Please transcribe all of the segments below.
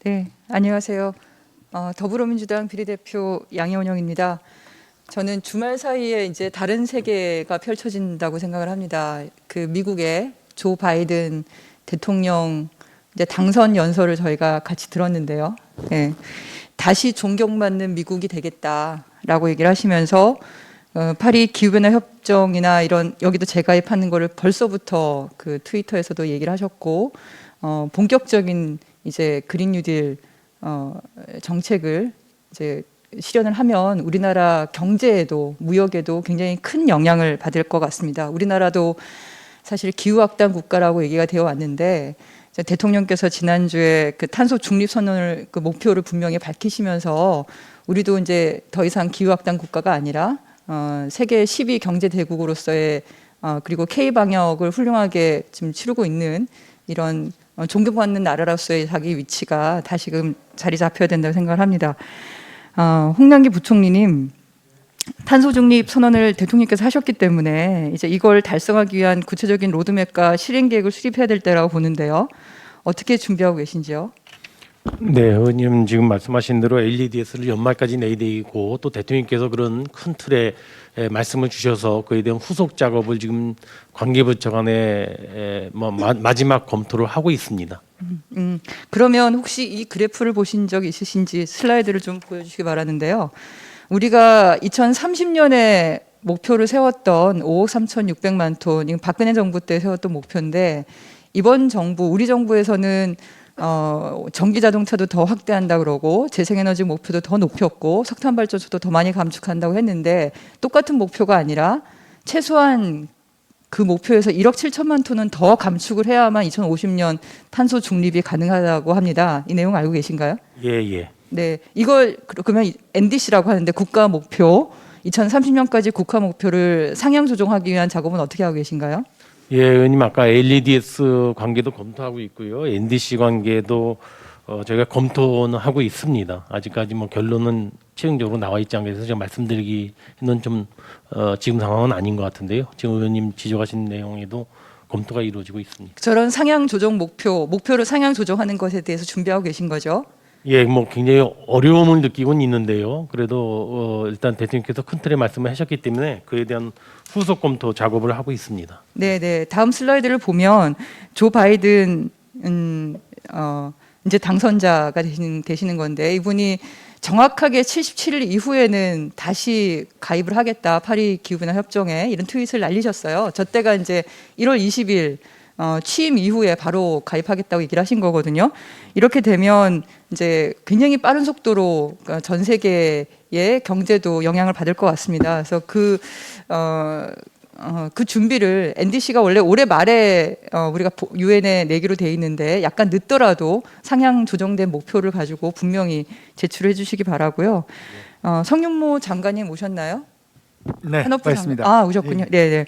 네, 안녕하세요. 더불어민주당 비례대표 양혜원영입니다. 저는 주말 사이에 이제 다른 세계가 펼쳐진다고 생각을 합니다. 그 미국의 조 바이든 대통령 이제 당선 연설을 저희가 같이 들었는데요. 네, 다시 존경받는 미국이 되겠다라고 얘기를 하시면서 파리 기후변화 협정이나 이런 여기도 재가입하는 거를 벌써부터 그 트위터에서도 얘기를 하셨고 본격적인 이제 그린 뉴딜 정책을 이제 실현을 하면 우리나라 경제에도 무역에도 굉장히 큰 영향을 받을 것 같습니다. 우리나라도 사실 기후악단 국가라고 얘기가 되어 왔는데 대통령께서 지난주에 그 탄소 중립 선언을 그 목표를 분명히 밝히시면서 우리도 이제 더 이상 기후악단 국가가 아니라 세계 10위 경제 대국으로서의 그리고 K 방역을 훌륭하게 지금 치르고 있는 이런 존경받는 나라로서의 자기 위치가 다시금 자리 잡혀야 된다고 생각을 합니다. 홍남기 부총리님, 탄소 중립 선언을 대통령께서 하셨기 때문에 이제 이걸 달성하기 위한 구체적인 로드맵과 실행 계획을 수립해야 될 때라고 보는데요. 어떻게 준비하고 계신지요? 네, 의원님 지금 말씀하신 대로 LEDS를 연말까지 내야 되고 또 대통령께서 그런 큰 틀의 말씀을 주셔서 그에 대한 후속 작업을 지금 관계부처 간에 마지막 검토를 하고 있습니다. 그러면 혹시 이 그래프를 보신 적 있으신지 슬라이드를 좀 보여주시기 바라는데요. 우리가 2030년에 목표를 세웠던 5억 3,600만 톤, 이건 박근혜 정부 때 세웠던 목표인데 이번 정부, 우리 정부에서는 전기 자동차도 더 확대한다 그러고 재생에너지 목표도 더 높였고 석탄 발전소도 더 많이 감축한다고 했는데 똑같은 목표가 아니라 최소한 그 목표에서 1억 7천만 톤은 더 감축을 해야만 2050년 탄소 중립이 가능하다고 합니다. 이 내용 알고 계신가요? 예. 네, 이걸 그러면 NDC라고 하는데 국가 목표 2030년까지 국가 목표를 상향 조정하기 위한 작업은 어떻게 하고 계신가요? 예, 의원님 아까 LEDS 관계도 검토하고 있고요. NDC 관계도 저희가 검토는 하고 있습니다. 아직까지 뭐 결론은 최종적으로 나와 있지 않아서 제가 말씀드리기는 좀 지금 상황은 아닌 것 같은데요. 지금 의원님 지적하신 내용에도 검토가 이루어지고 있습니다. 저런 상향 조정 목표를 상향 조정하는 것에 대해서 준비하고 계신 거죠? 예, 뭐 굉장히 어려움을 느끼고는 있는데요. 그래도 일단 대통령께서 큰 틀의 말씀을 하셨기 때문에 그에 대한 후속 검토 작업을 하고 있습니다. 네. 다음 슬라이드를 보면 조 바이든 이제 당선자가 되시는 건데 이분이 정확하게 77일 이후에는 다시 가입을 하겠다 파리 기후변화 협정에 이런 트윗을 날리셨어요. 저 때가 이제 1월 20일 취임 이후에 바로 가입하겠다고 얘기를 하신 거거든요. 이렇게 되면 이제 굉장히 빠른 속도로 그러니까 전 세계의 경제도 영향을 받을 것 같습니다. 그래서 그 준비를 NDC가 원래 올해 말에 우리가 유엔에 내기로 돼 있는데 약간 늦더라도 상향 조정된 목표를 가지고 분명히 제출해 주시기 바라고요. 성윤모 장관님 오셨나요? 네, 맞습니다. 오셨군요. 네.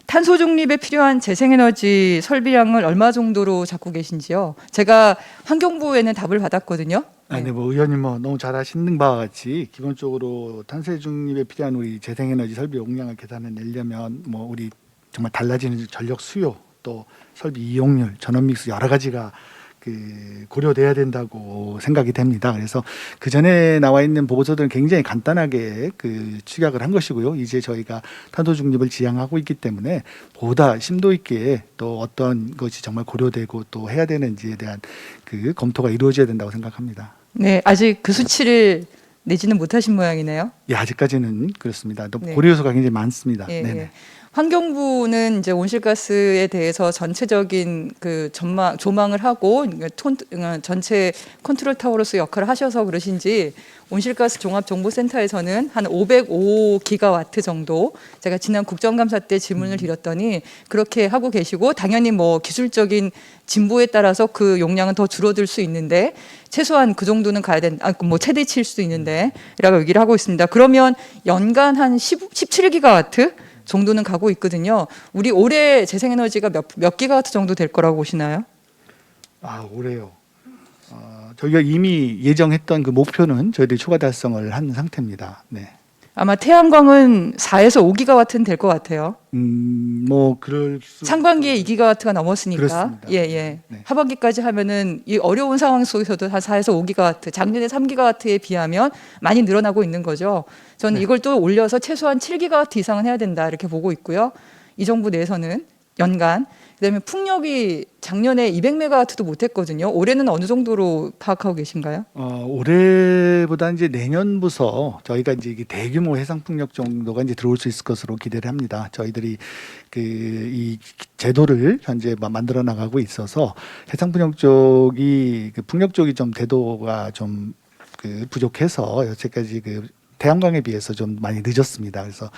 탄소 중립에 필요한 재생에너지 설비량을 얼마 정도로 잡고 계신지요? 제가 환경부에는 답을 받았거든요. 네, 뭐 의원님 뭐 너무 잘 아시는 바와 같이 기본적으로 탄소 중립에 필요한 우리 재생에너지 설비 용량을 계산해 내려면 뭐 우리 정말 달라지는 전력 수요 또 설비 이용률 전원 믹스 여러 가지가 그 고려돼야 된다고 생각이 됩니다. 그래서 그 전에 나와 있는 보고서들은 굉장히 간단하게 그 축약을 한 것이고요. 이제 저희가 탄소 중립을 지향하고 있기 때문에 보다 심도 있게 또 어떤 것이 정말 고려되고 또 해야 되는지에 대한 그 검토가 이루어져야 된다고 생각합니다. 네, 아직 그 수치를 내지는 못하신 모양이네요. 예, 아직까지는 그렇습니다. 또 네. 고려 요소가 굉장히 많습니다. 예. 네네. 환경부는 이제 온실가스에 대해서 전체적인 그 조망을 하고 전체 컨트롤 타워로서 역할을 하셔서 그러신지 온실가스 종합정보센터에서는 한 505기가와트 정도 제가 지난 국정감사 때 질문을 드렸더니 그렇게 하고 계시고 당연히 뭐 기술적인 진보에 따라서 그 용량은 더 줄어들 수 있는데 최소한 그 정도는 가야 뭐 최대치일 수도 있는데 라고 얘기를 하고 있습니다. 그러면 연간 한 17기가와트 정도는 가고 있거든요. 우리 올해 재생에너지가 몇 기가와트 정도 될 거라고 보시나요? 올해요. 저희가 이미 예정했던 그 목표는 저희들이 초과 달성을 한 상태입니다. 네. 아마 태양광은 4에서 5기가와트는 될 것 같아요. 뭐 그럴 수. 상반기에 2기가와트가 넘었으니까. 그렇습니다. 예, 예. 네. 하반기까지 하면은 이 어려운 상황 속에서도 한 4에서 5기가와트, 작년에 3기가와트에 비하면 많이 늘어나고 있는 거죠. 저는 네. 이걸 또 올려서 최소한 7기가와트 이상은 해야 된다 이렇게 보고 있고요. 이 정부 내에서는 연간. 그다음에 풍력이 작년에 200메가와트도 못했거든요. 올해는 어느 정도로 파악하고 계신가요? 올해보다 이제 내년부터 저희가 이제 이게 대규모 해상 풍력 정도가 이제 들어올 수 있을 것으로 기대를 합니다. 저희들이 이 제도를 현재 만들어 나가고 있어서 해상 풍력 쪽이 풍력 쪽이 좀 대도가 좀 부족해서 여태까지 태양광에 비해서 좀 많이 늦었습니다. 그래서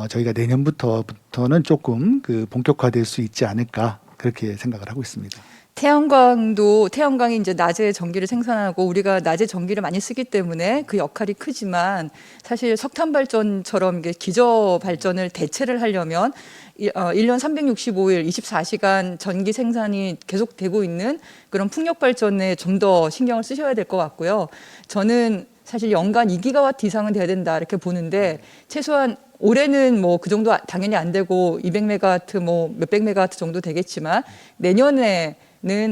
저희가 내년부터는 조금 본격화될 수 있지 않을까 그렇게 생각을 하고 있습니다. 태양광이 이제 낮에 전기를 생산하고 우리가 낮에 전기를 많이 쓰기 때문에 그 역할이 크지만 사실 석탄 발전처럼 이게 기저 발전을 대체를 하려면 1년 365일 24시간 전기 생산이 계속되고 있는 그런 풍력 발전에 좀 더 신경을 쓰셔야 될 것 같고요. 저는 사실 연간 2기가와트 이상은 돼야 된다 이렇게 보는데 최소한 올해는 뭐 그 정도 당연히 안 되고 200메가와트 뭐 몇백 메가와트 정도 되겠지만 내년에는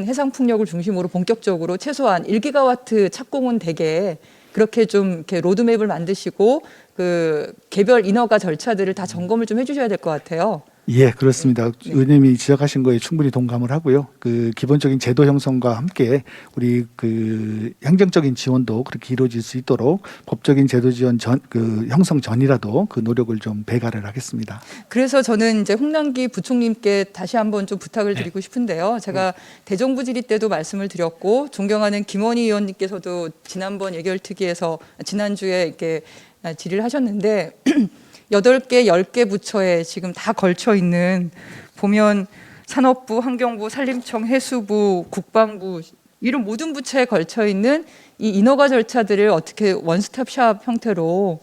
해상 풍력을 중심으로 본격적으로 최소한 1기가와트 착공은 되게 그렇게 좀 이렇게 로드맵을 만드시고 그 개별 인허가 절차들을 다 점검을 좀 해주셔야 될 것 같아요. 예, 그렇습니다. 의원님이 지적하신 거에 충분히 동감을 하고요. 기본적인 제도 형성과 함께 우리 행정적인 지원도 그렇게 이루어질 수 있도록 법적인 제도 지원 형성 전이라도 그 노력을 좀 배가를 하겠습니다. 그래서 저는 이제 홍남기 부총님께 다시 한번 좀 부탁을 드리고 싶은데요. 제가 대정부 질의 때도 말씀을 드렸고 존경하는 김원희 의원님께서도 지난번 예결특위에서 지난주에 이렇게 질의를 하셨는데 8개, 10개 부처에 지금 다 걸쳐 있는 보면 산업부, 환경부, 산림청, 해수부, 국방부 이런 모든 부처에 걸쳐 있는 이 인허가 절차들을 어떻게 원스톱샵 형태로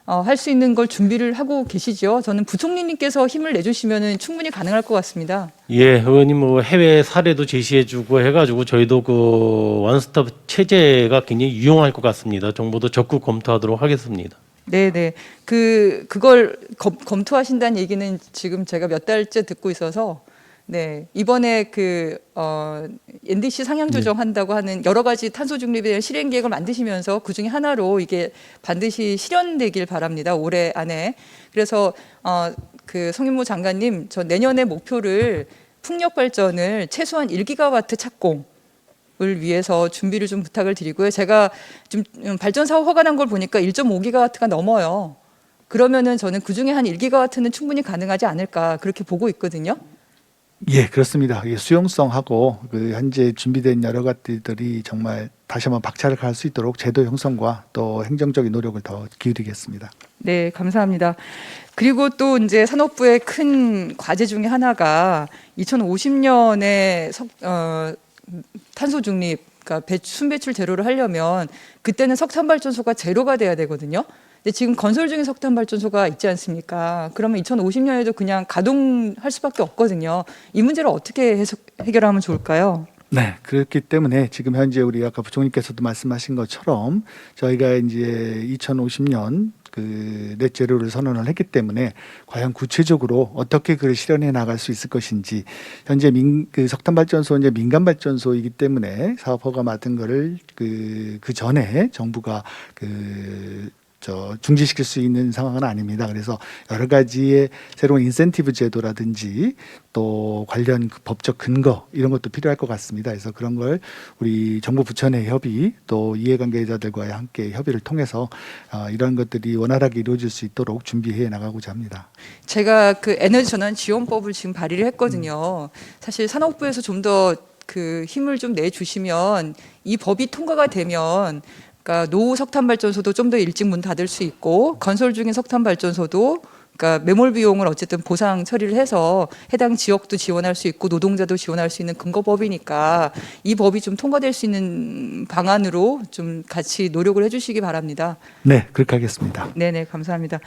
할 수 있는 걸 준비를 하고 계시죠. 저는 부총리님께서 힘을 내주시면 충분히 가능할 것 같습니다. 예, 의원님 뭐 해외 사례도 제시해주고 해가지고 저희도 원스톱 체제가 굉장히 유용할 것 같습니다. 정부도 적극 검토하도록 하겠습니다. 네네. 그걸 검토하신다는 얘기는 지금 제가 몇 달째 듣고 있어서 네 이번에 NDC 상향 조정한다고 하는 여러 가지 탄소 중립에 대한 실행 계획을 만드시면서 그 중에 하나로 이게 반드시 실현되길 바랍니다. 올해 안에. 그래서 성인무 장관님 저 내년에 목표를 풍력 발전을 최소한 1기가와트 착공 을 위해서 준비를 좀 부탁을 드리고요. 제가 좀 발전 사업 허가난 걸 보니까 1.5기가와트가 넘어요. 그러면은 저는 그 중에 한 1기가와트는 충분히 가능하지 않을까 그렇게 보고 있거든요. 예, 그렇습니다. 수용성하고 현재 준비된 여러 가지들이 정말 다시 한번 박차를 수 있도록 제도 형성과 또 행정적인 노력을 더 기울이겠습니다. 네, 감사합니다. 그리고 또 이제 산업부의 큰 과제 중에 하나가 2050년에 탄소 중립, 그러니까 순배출 제로를 하려면 그때는 석탄 발전소가 제로가 돼야 되거든요. 근데 지금 건설 중인 석탄 발전소가 있지 않습니까? 그러면 2050년에도 그냥 가동할 수밖에 없거든요. 이 문제를 어떻게 해결하면 좋을까요? 네, 그렇기 때문에 지금 현재 우리 아까 부총리께서도 말씀하신 것처럼 저희가 이제 2050년 넷제로를 선언을 했기 때문에 과연 구체적으로 어떻게 그걸 실현해 나갈 수 있을 것인지 현재 석탄 발전소 이제 민간 발전소이기 때문에 사업 허가 맡은 거를 그 전에 정부가 중지시킬 수 있는 상황은 아닙니다. 그래서 여러 가지의 새로운 인센티브 제도라든지 또 관련 법적 근거 이런 것도 필요할 것 같습니다. 그래서 그런 걸 우리 정부 부처 내 협의 또 이해관계자들과의 함께 협의를 통해서 이런 것들이 원활하게 이루어질 수 있도록 준비해 나가고자 합니다. 제가 에너지 전환 지원법을 지금 발의를 했거든요. 사실 산업부에서 좀 더 힘을 좀 내주시면 이 법이 통과가 되면 그러니까 노후 석탄 발전소도 좀 더 일찍 문 닫을 수 있고 건설 중인 석탄 발전소도 그러니까 매몰 비용을 어쨌든 보상 처리를 해서 해당 지역도 지원할 수 있고 노동자도 지원할 수 있는 근거법이니까 이 법이 좀 통과될 수 있는 방안으로 좀 같이 노력을 해주시기 바랍니다. 네, 그렇게 하겠습니다. 네네, 감사합니다.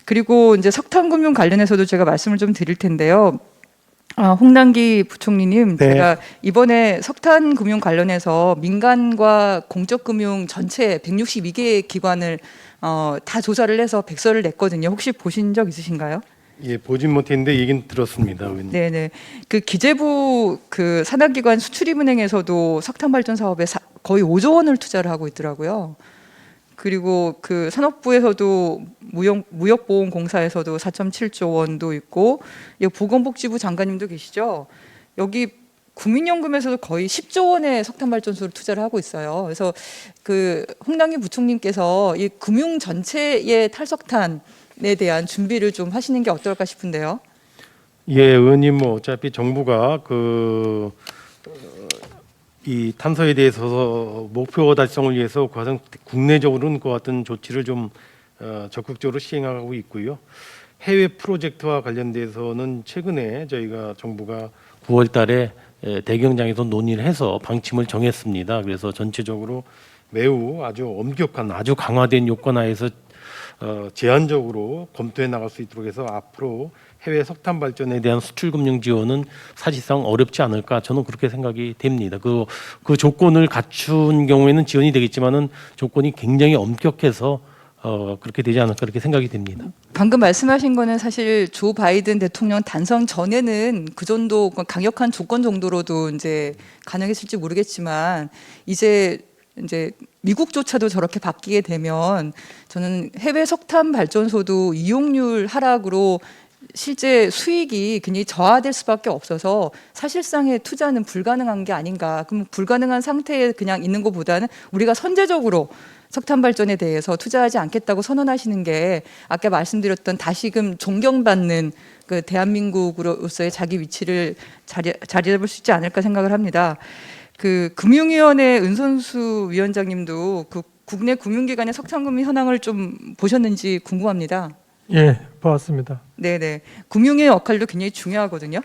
그리고 이제 석탄 금융 관련해서도 제가 말씀을 좀 드릴 텐데요. 홍남기 부총리님, 네. 제가 이번에 석탄 금융 관련해서 민간과 공적 금융 전체 162개 기관을 다 조사를 해서 백서를 냈거든요. 혹시 보신 적 있으신가요? 예, 보진 못했는데 얘기는 들었습니다, 의원님. 네네. 그 기재부 그 산하기관 수출입은행에서도 석탄 발전 사업에 거의 5조 원을 투자를 하고 있더라고요. 그리고 그 산업부에서도 무역보험공사에서도 4.7조 원도 있고, 여기 보건복지부 장관님도 계시죠. 여기 국민연금에서도 거의 10조 원의 석탄 발전소를 투자를 하고 있어요. 그래서 그 홍남기 부총리께서 이 금융 전체의 탈석탄에 대한 준비를 좀 하시는 게 어떨까 싶은데요. 예, 의원님 뭐 어차피 정부가 이 탄소에 대해서 목표 달성을 위해서 가장 국내적으로는 그 같은 조치를 좀 적극적으로 시행하고 있고요. 해외 프로젝트와 관련돼서는 최근에 저희가 정부가 9월달에 대경장에서 논의를 해서 방침을 정했습니다. 그래서 전체적으로 매우 아주 엄격한 아주 강화된 요건하에서 제한적으로 검토해 나갈 수 있도록 해서 앞으로 해외 석탄 발전에 대한 수출 금융 지원은 사실상 어렵지 않을까 저는 그렇게 생각이 됩니다. 그 조건을 갖춘 경우에는 지원이 되겠지만은 조건이 굉장히 엄격해서 그렇게 되지 않을까 그렇게 생각이 됩니다. 방금 말씀하신 거는 사실 조 바이든 대통령 당선 전에는 그 정도 강력한 조건 정도로도 이제 가능했을지 모르겠지만 이제 미국조차도 저렇게 바뀌게 되면 저는 해외 석탄 발전소도 이용률 하락으로 실제 수익이 굉장히 저하될 수밖에 없어서 사실상의 투자는 불가능한 게 아닌가. 그럼 불가능한 상태에 그냥 있는 것보다는 우리가 선제적으로 석탄 발전에 대해서 투자하지 않겠다고 선언하시는 게 아까 말씀드렸던 다시금 존경받는 그 대한민국으로서의 자기 위치를 자리 잡을 수 있지 않을까 생각을 합니다. 그 금융위원회 은선수 위원장님도 그 국내 금융기관의 석탄금융 현황을 좀 보셨는지 궁금합니다. 예, 봤습니다. 네네. 금융의 역할도 굉장히 중요하거든요.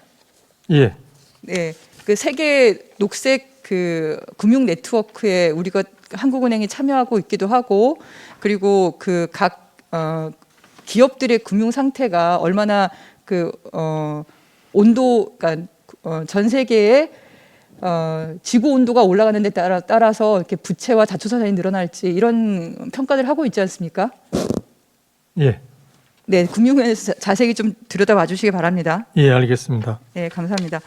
예, 네. 그 세계 녹색 그 금융 네트워크에 우리가 한국은행이 참여하고 있기도 하고, 그리고 그 각 기업들의 금융 상태가 얼마나 그 온도, 그러니까 전 세계의 지구 온도가 올라가는 데 따라서 이렇게 부채와 자초자산이 늘어날지 이런 평가를 하고 있지 않습니까? 예, 네, 금융에 자세히 좀 들여다봐 주시기 바랍니다. 예, 알겠습니다. 네, 감사합니다.